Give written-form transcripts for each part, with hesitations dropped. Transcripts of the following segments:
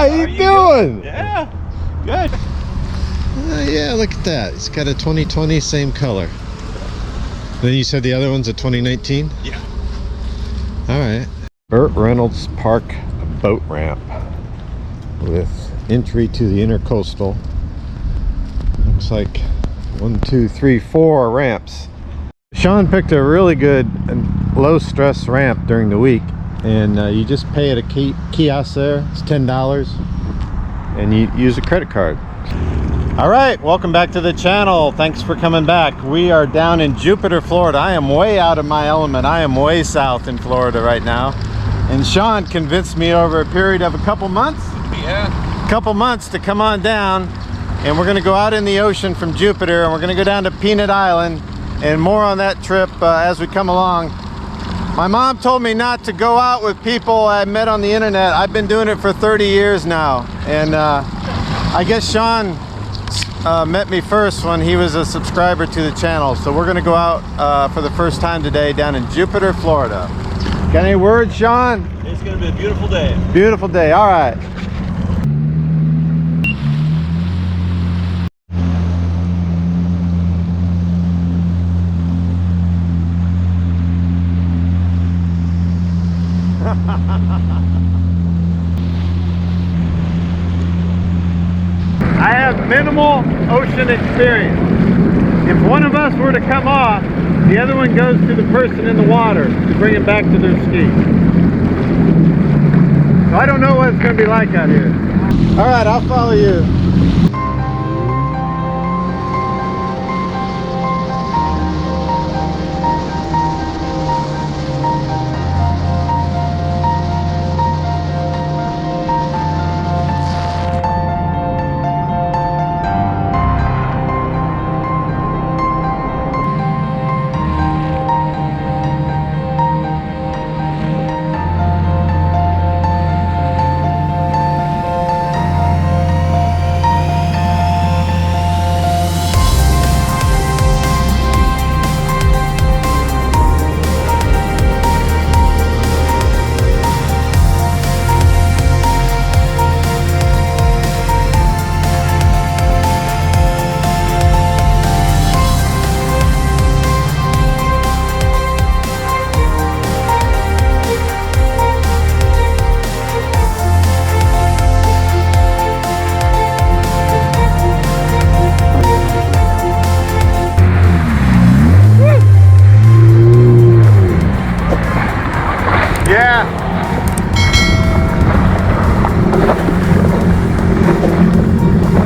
How you doing? Yeah, good. Yeah, look at that. It's got a 2020, same color. Then you said the other one's a 2019? Yeah. All right. Burt Reynolds Park boat ramp with entry to the intercoastal. Looks like 1, 2, 3, 4 ramps. Sean picked a really good and low stress ramp during the week, and you just pay at a kiosk there. It's $10 and you use a credit card. All right, welcome back to the channel. Thanks for coming back. We are down in Jupiter, Florida. I am way out of my element. I am way south in Florida right now, and Sean convinced me over a period of a couple months to come on down, and we're going to go out in the ocean from Jupiter, and we're going to go down to Peanut Island, and more on that trip as we come along. My mom told me not to go out with people I met on the internet. I've been doing it for 30 years now, and I guess Sean met me first when he was a subscriber to the channel. So we're going to go out for the first time today down in Jupiter, Florida. Got any words, Sean? It's going to be a beautiful day. Beautiful day. All right. I have minimal ocean experience. If one of us were to come off, the other one goes to the person in the water to bring him back to their ski. So I don't know what it's going to be like out here. All right, I'll follow you.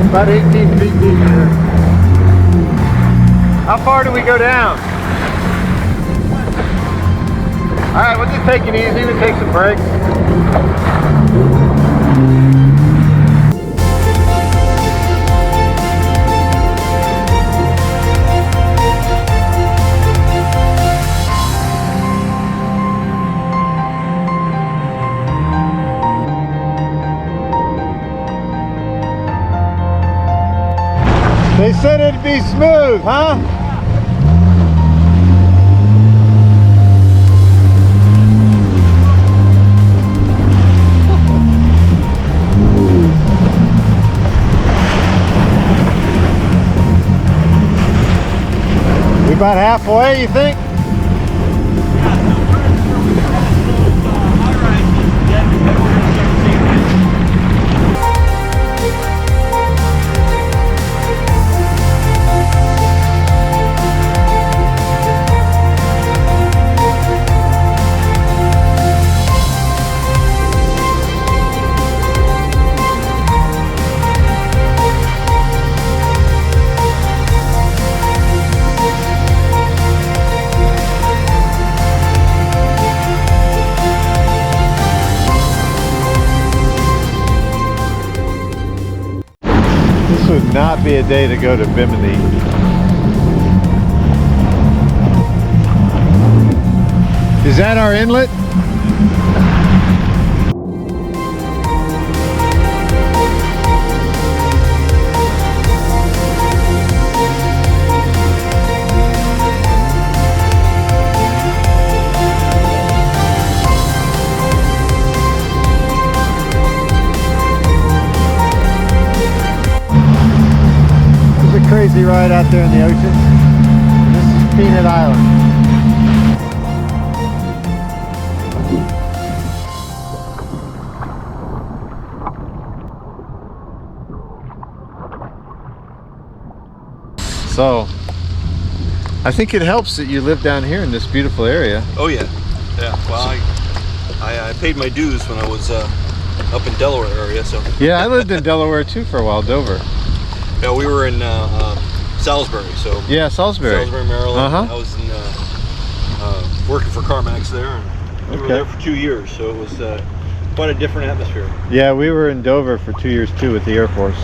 About 18 feet deep here. How far do we go down? Alright, we'll just take it easy. We'll take some breaks. They said it'd be smooth, huh? We about halfway, you think? This would not be a day to go to Bimini. Is that our inlet? jetski ride out there in the ocean. This is Peanut Island. So, I think it helps that you live down here in this beautiful area. Oh yeah, yeah. Well, I paid my dues when I was up in Delaware area. So Yeah, I lived in Delaware too for a while, Dover. yeah, we were in Salisbury. So Yeah, Salisbury. Maryland. Uh-huh. I was in working for CarMax there, and we were there for 2 years. So it was quite a different atmosphere. Yeah, we were in Dover for 2 years too with the Air Force.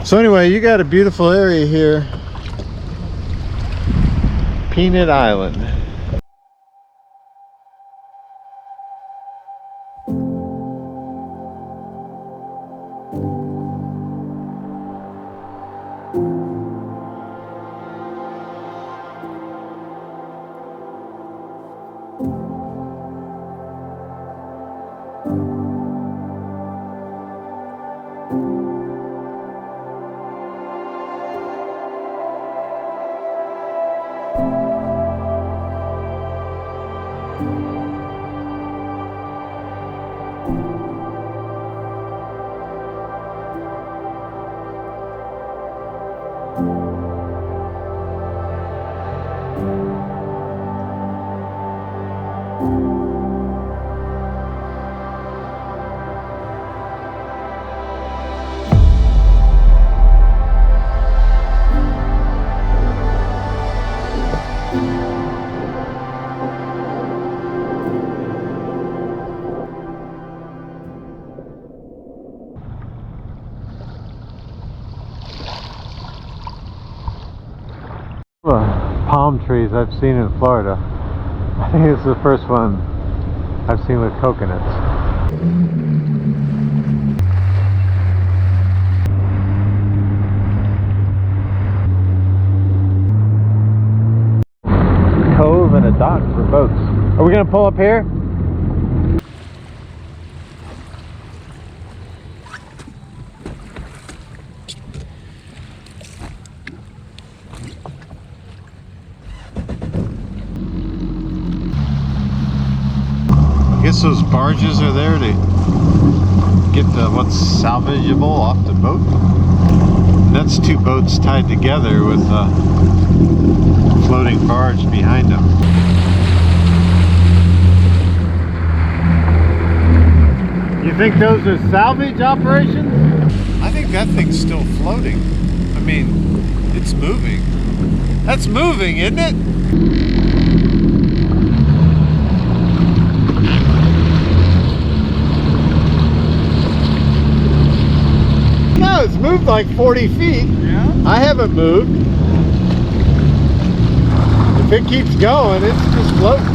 So anyway, you got a beautiful area here. Peanut Island. Palm trees I've seen in Florida. I think it's the first one I've seen with coconuts. Cove and a dock for boats. Are we gonna pull up here? I guess those barges are there to get what's salvageable off the boat. And that's two boats tied together with a floating barge behind them. You think those are salvage operations? I think that thing's still floating. I mean, it's moving. That's moving, isn't it? No, it's moved like 40 feet. Yeah? I haven't moved. If it keeps going, it's just floating.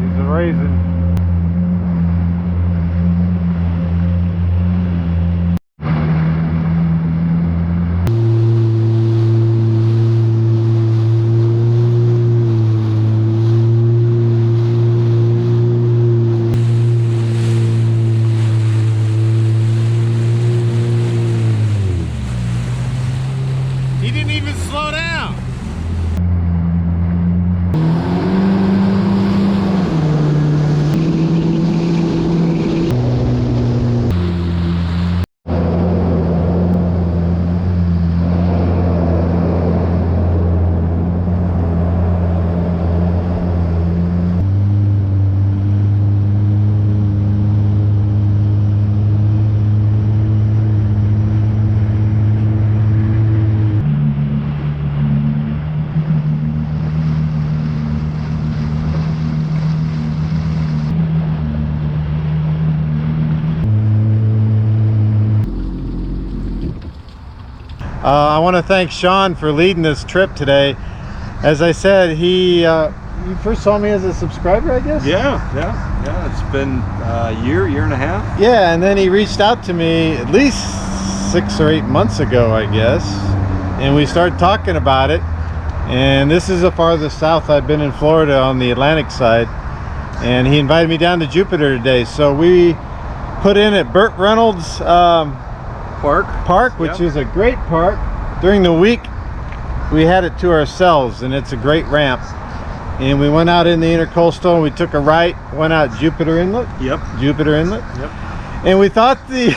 He's a raisin. He didn't even slow down. I want to thank Sean for leading this trip today. As I said, you first saw me as a subscriber, I guess? Yeah. It's been a year and a half. Yeah, and then he reached out to me at least 6 or 8 months ago, I guess. And we started talking about it. And this is the farthest south I've been in Florida on the Atlantic side. and he invited me down to Jupiter today. So we put in at Burt Reynolds Park, which is a great park. During the week, we had it to ourselves, and it's a great ramp. And we went out in the intercoastal, and we took a right, went out Jupiter Inlet. Yep. Jupiter Inlet. Yep. And we thought the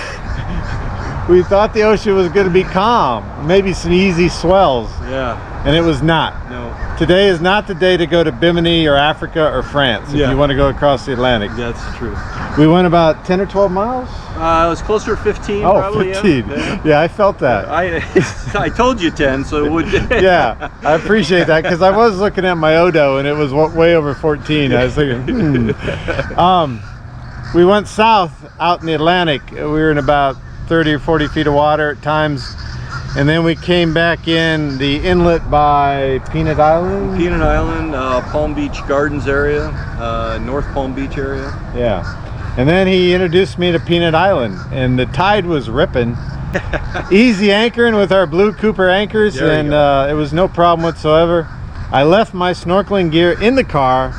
ocean was going to be calm, maybe some easy swells. Yeah. And it was not. No. Today is not the day to go to Bimini or Africa or France if you want to go across the Atlantic. That's the truth. We went about 10 or 12 miles. It was closer to 15. Oh, probably, 15. Yeah, I felt that. I told you 10, so it would. Yeah, I appreciate that, because I was looking at my Odo and it was way over 14. I was thinking, we went south out in the Atlantic. We were in about 30 or 40 feet of water at times. And then we came back in the inlet by Peanut Island. Peanut Island, Palm Beach Gardens area, North Palm Beach area. Yeah. And then he introduced me to Peanut Island, and the tide was ripping. Easy anchoring with our Blue Cooper anchors, and it was no problem whatsoever. I left my snorkeling gear in the car.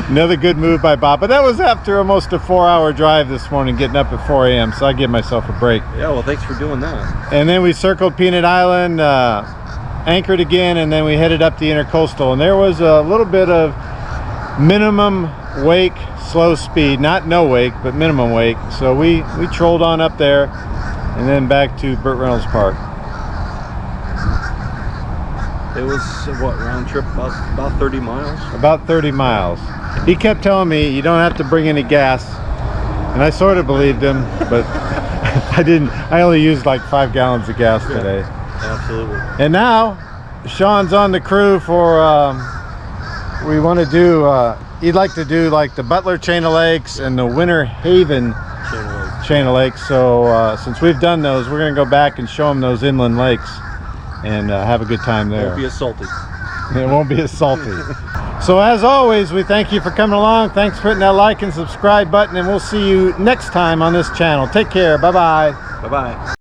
Another good move by Bob, but that was after almost a 4-hour drive this morning, getting up at 4 a.m. so I give myself a break. Yeah, well, thanks for doing that. And then we circled Peanut Island, anchored again, and then we headed up the intercoastal, and there was a little bit of minimum wake, slow speed, not no wake, but minimum wake. So we trolled on up there and then back to Burt Reynolds Park. It was, what, round trip about 30 miles? About 30 miles. He kept telling me you don't have to bring any gas, and I sort of believed him, but I didn't. I only used like 5 gallons of gas today. Absolutely. And now Sean's on the crew for we want to do he'd like to do like the Butler Chain of Lakes and the Winter Haven Chain of Lakes. So since we've done those, we're going to go back and show him those inland lakes and have a good time there. Won't be as salty. It won't be as salty. So as always, we thank you for coming along. Thanks for hitting that like and subscribe button, and we'll see you next time on this channel. Take care. Bye-bye. Bye-bye.